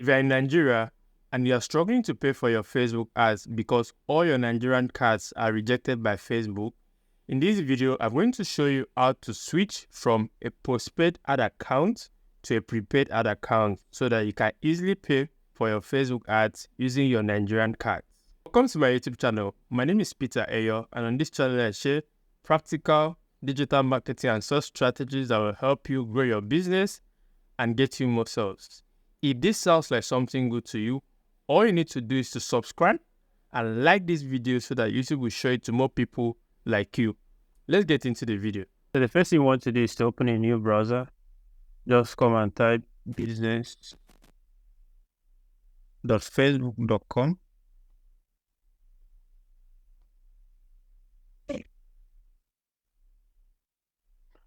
If you're in Nigeria and you're struggling to pay for your Facebook ads because all your Nigerian cards are rejected by Facebook, in this video, I'm going to show you how to switch from a postpaid ad account to a prepaid ad account so that you can easily pay for your Facebook ads using your Nigerian cards. Welcome to my YouTube channel. My name is Peter Ayo, and on this channel I share practical digital marketing and sales strategies that will help you grow your business and get you more sales. If this sounds like something good to you, all you need to do is to subscribe and like this video so that YouTube will show it to more people like you. Let's get into the video. So the first thing you want to do is to open a new browser. Just come and type business.facebook.com.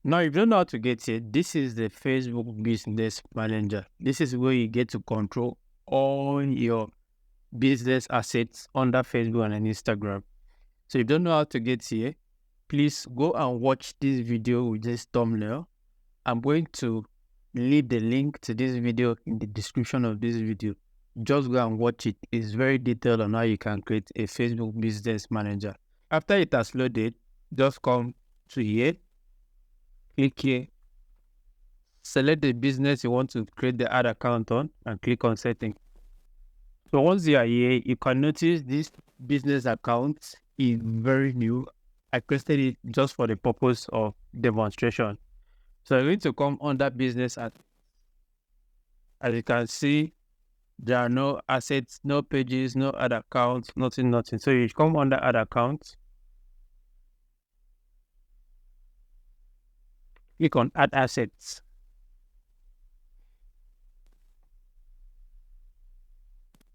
Now, if you don't know how to get here, this is the Facebook Business Manager. This is where you get to control all your business assets under Facebook and Instagram. So if you don't know how to get here, please go and watch this video with this thumbnail. I'm going to leave the link to this video in the description of this video. Just go and watch it. It's very detailed on how you can create a Facebook Business Manager. After it has loaded, just come to here. Click here, select the business you want to create the ad account on, and click on settings. So once you are here, you can notice this business account is very new. I created it just for the purpose of demonstration. So I'm going to come under business. As you can see, there are no assets, no pages, no ad accounts, nothing. So you come under ad accounts. Click on add assets.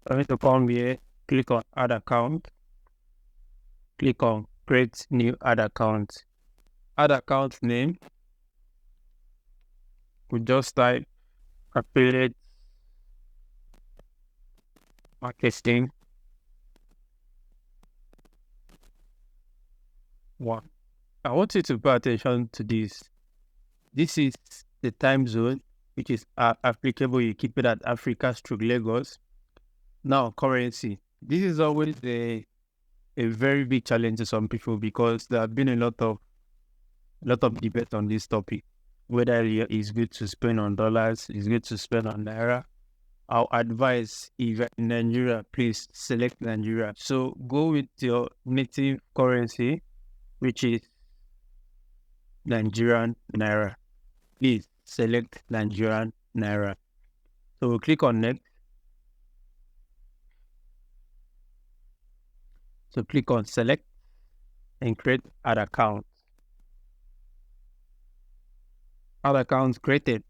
I'm going to come here, click on add account, click on create new ad account. Ad account name, we just type affiliate marketing 1. I want you to pay attention to this. This is the time zone, which is applicable. You keep it at Africa/Lagos. Now, currency. This is always a very big challenge to some people because there have been a lot of debate on this topic. Whether it's good to spend on dollars, it's good to spend on Naira. I'll advise, if you're in Nigeria, please select Nigeria. So go with your native currency, which is Nigerian Naira. Please select Nigerian Naira. So we'll click on next. So click on select and create ad account. Ad account created.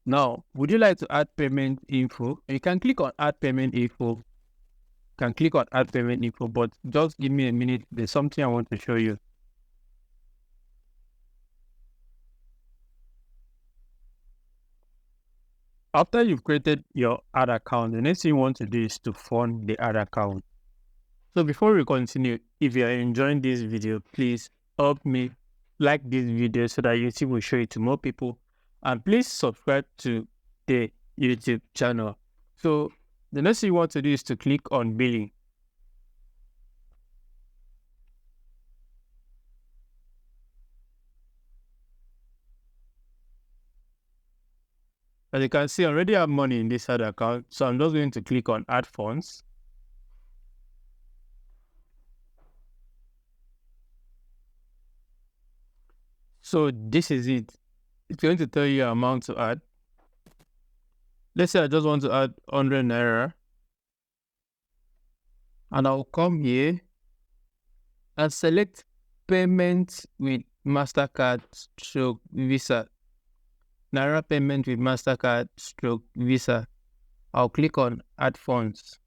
Now, would you like to add payment info? You can click on add payment info. But just give me a minute. There's something I want to show you. After you've created your ad account, the next thing you want to do is to fund the ad account. So before we continue, if you are enjoying this video, please help me like this video so that YouTube will show it to more people. And please subscribe to the YouTube channel. So the next thing you want to do is to click on billing. As you can see, I already have money in this ad account. So I'm just going to click on add funds. So this is it. It's going to tell you the amount to add. Let's say I just want to add 100 Naira. And I'll come here and select payment with MasterCard/Visa. Naira payment with MasterCard/Visa. I'll click on add funds.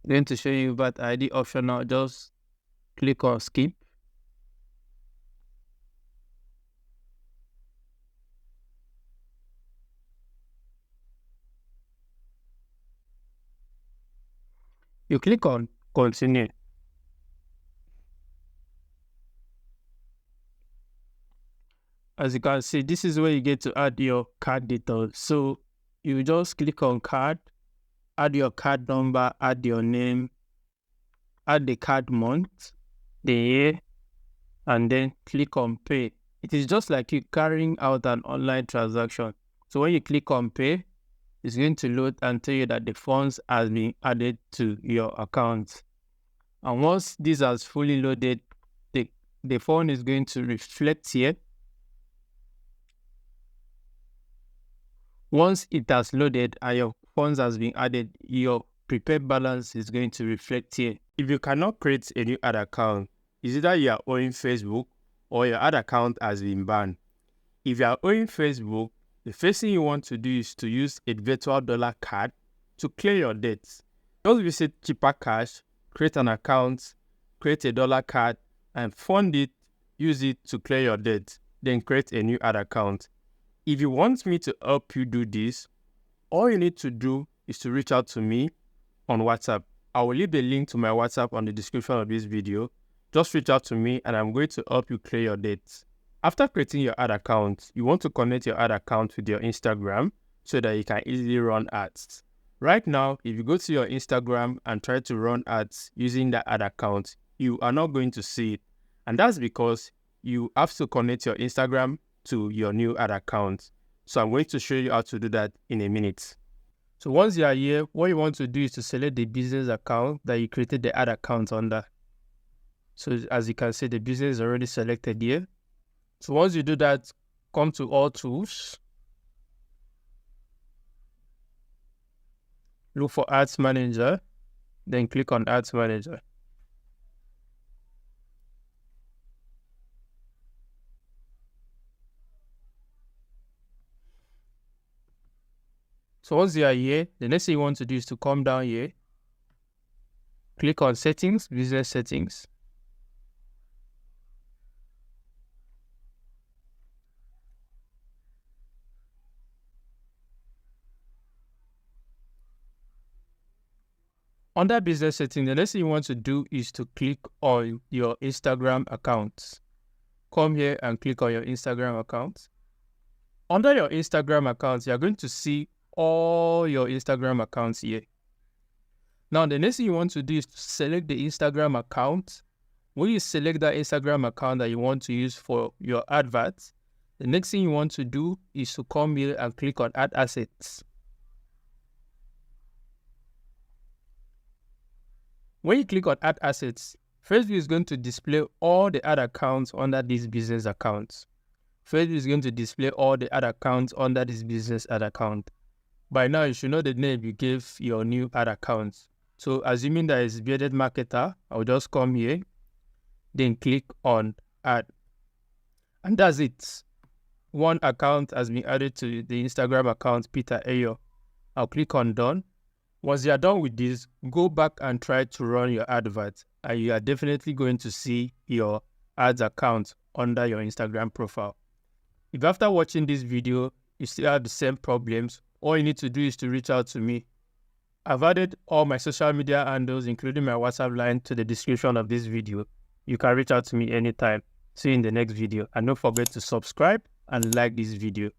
I'm going to show you that ID option now. Just click on skip. You click on continue. As you can see, this is where you get to add your card details. So you just click on card, add your card number, add your name, add the card month, the year, and then click on pay. It is just like you carrying out an online transaction. So when you click on pay, it's going to load and tell you that the funds has been added to your account. And once this has fully loaded, the phone is going to reflect here. Once it has loaded and your funds has been added, your prepaid balance is going to reflect here. If you cannot create a new ad account, it's either you are owing Facebook or your ad account has been banned. If you are owing Facebook, the first thing you want to do is to use a virtual dollar card to clear your debts. Just visit Cheaper Cash, create an account, create a dollar card, and fund it, use it to clear your debt, then create a new ad account. If you want me to help you do this, all you need to do is to reach out to me on WhatsApp. I will leave the link to my WhatsApp on the description of this video. Just reach out to me and I'm going to help you clear your debts. After creating your ad account, you want to connect your ad account with your Instagram so that you can easily run ads. Right now, if you go to your Instagram and try to run ads using that ad account, you are not going to see it. And that's because you have to connect your Instagram to your new ad account. So I'm going to show you how to do that in a minute. So once you are here, what you want to do is to select the business account that you created the ad account under. So as you can see, the business is already selected here. So once you do that, come to all tools. Look for Ads Manager, then click on Ads Manager. So once you are here, the next thing you want to do is to come down here, click on Settings, Business Settings. Under Business Settings, the next thing you want to do is to click on your Instagram account. Come here and click on your Instagram account. Under your Instagram account, you're going to see all your Instagram accounts here. Now, the next thing you want to do is to select the Instagram account. When you select that Instagram account that you want to use for your adverts, the next thing you want to do is to come here and click on Add Assets. When you click on Add Assets, Facebook is going to display all the ad accounts under this business account. Facebook is going to display all the ad accounts under this business ad account. By now, you should know the name you gave your new ad account. So assuming that it's Bearded Marketer, I'll just come here, then click on Add. And that's it. One account has been added to the Instagram account, Peter Ayo. I'll click on Done. Once you are done with this, go back and try to run your advert, and you are definitely going to see your ads account under your Instagram profile. If after watching this video, you still have the same problems, all you need to do is to reach out to me. I've added all my social media handles, including my WhatsApp line, to the description of this video. You can reach out to me anytime. See you in the next video, and don't forget to subscribe and like this video.